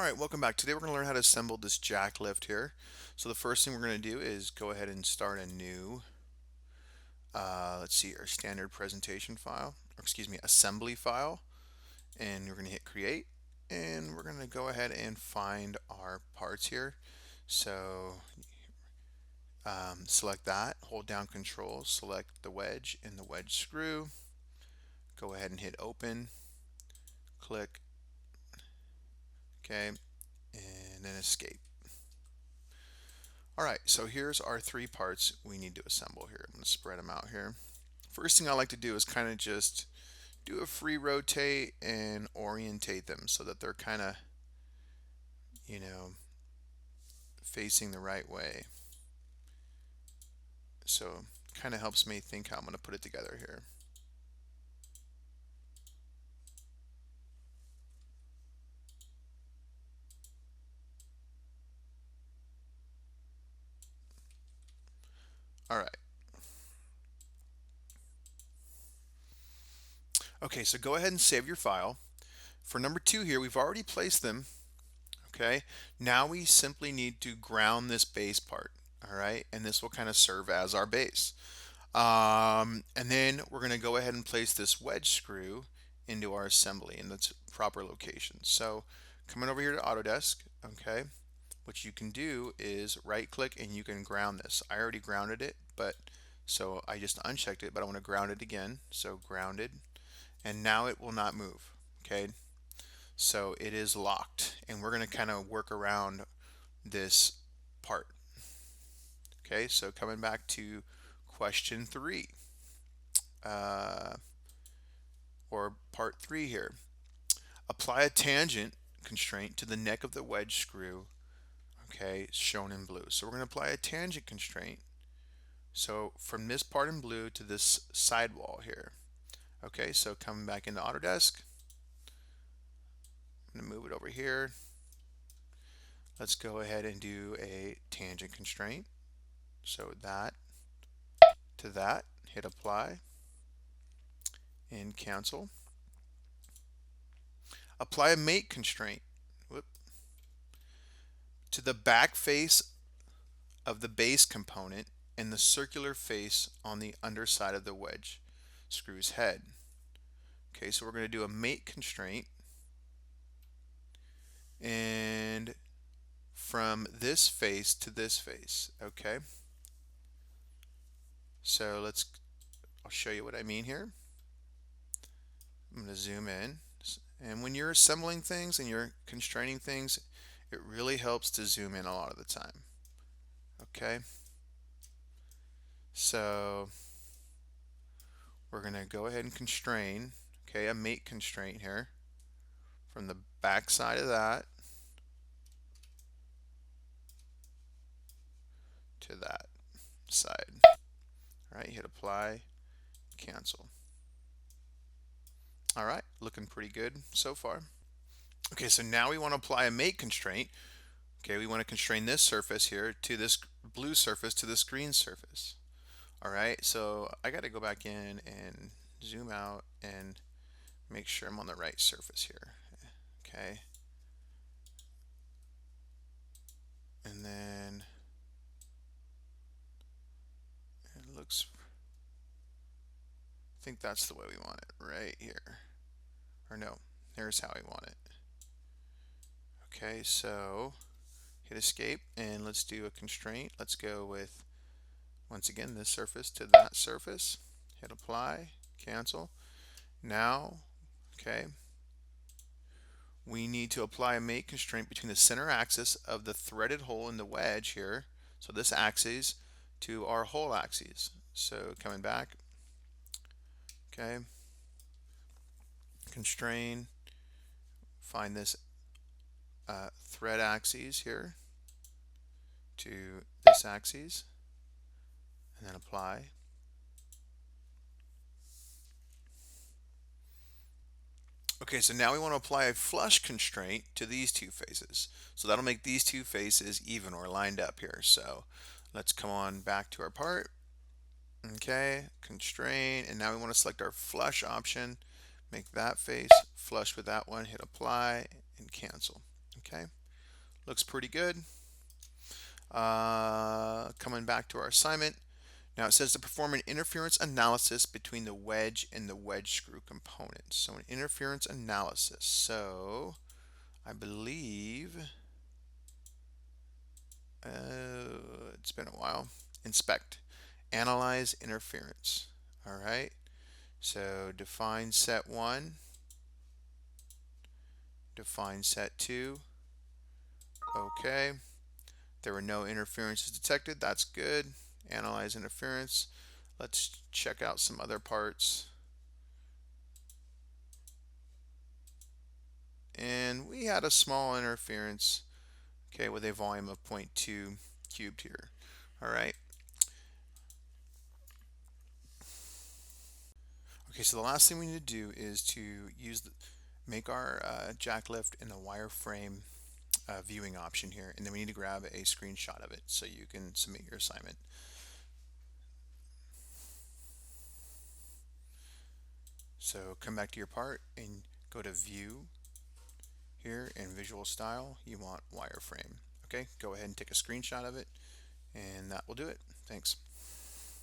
Alright, welcome back. Today we're going to learn how to assemble this jacklift here. So the first thing we're going to do is go ahead and start a new, let's see, our standard presentation file, or excuse me, assembly file. And we're going to hit create. And we're going to go ahead and find our parts here. So select that, hold down control, select the wedge and the wedge screw. Go ahead and hit open, click, okay, and then escape. Alright, so here's our three parts we need to assemble here. I'm going to spread them out here. First thing I like to do is kind of just do a free rotate and orientate them so that they're kind of, you know, facing the right way. So kind of helps me think how I'm going to put it together here. Alright. Okay, so go ahead and save your file. For number 2 here, we've already placed them. Okay, now we simply need to ground this base part. Alright, and this will kind of serve as our base. And then we're going to go ahead and place this wedge screw into our assembly in its proper location. So coming over here to Autodesk, okay, what you can do is right click and you can ground this. I already grounded it, but so I just unchecked it, but I want to ground it again. So grounded, and now it will not move. Okay, so it is locked, and we're going to kind of work around this part. Okay, so coming back to question 3. Or part 3 here. Apply a tangent constraint to the neck of the wedge screw, okay, shown in blue. So we're going to apply a tangent constraint. So from this part in blue to this sidewall here. Okay, so coming back into Autodesk, I'm going to move it over here. Let's go ahead and do a tangent constraint. So that to that, hit apply and cancel. Apply a mate constraint to the back face of the base component and the circular face on the underside of the wedge screw's head. Okay, so we're going to do a mate constraint, and from this face to this face. Okay, so I'll show you what I mean here. I'm going to zoom in, and when you're assembling things and you're constraining things, it really helps to zoom in a lot of the time. Okay, so we're going to go ahead and constrain, okay, a mate constraint here from the back side of that to that side. All right, hit apply, cancel. All right, looking pretty good so far. Okay, so now we want to apply a mate constraint. Okay, we want to constrain this surface here to this blue surface to this green surface. All right, so I got to go back in and zoom out and make sure I'm on the right surface here. Okay, and then it looks, I think that's the way we want it, right here. Or no, there's how we want it. Okay, so hit escape and let's do a constraint. Let's go with, once again, this surface to that surface. Hit apply, cancel. Now, okay, we need to apply a mate constraint between the center axis of the threaded hole in the wedge here, so this axis, to our hole axes. So coming back, okay, constrain, find this thread axis here to this axis, and then apply. Okay, so now we want to apply a flush constraint to these two faces. So that'll make these two faces even or lined up here. So let's come on back to our part. Okay, constraint, and now we want to select our flush option, make that face flush with that one, hit apply and cancel. Okay, looks pretty good. Coming back to our assignment. Now it says to perform an interference analysis between the wedge and the wedge screw components. So an interference analysis. So I believe it's been a while. Inspect. Analyze interference. All right. So define set 1. Define set 2. Okay. There were no interferences detected. That's good. Analyze interference. Let's check out some other parts. And we had a small interference, okay, with a volume of 0.2 cubed here. All right. Okay, so the last thing we need to do is to make our jacklift in the wireframe viewing option here, and then we need to grab a screenshot of it so you can submit your assignment. So come back to your part and go to View here, in Visual Style you want wireframe. Okay, go ahead and take a screenshot of it, and that will do it. Thanks.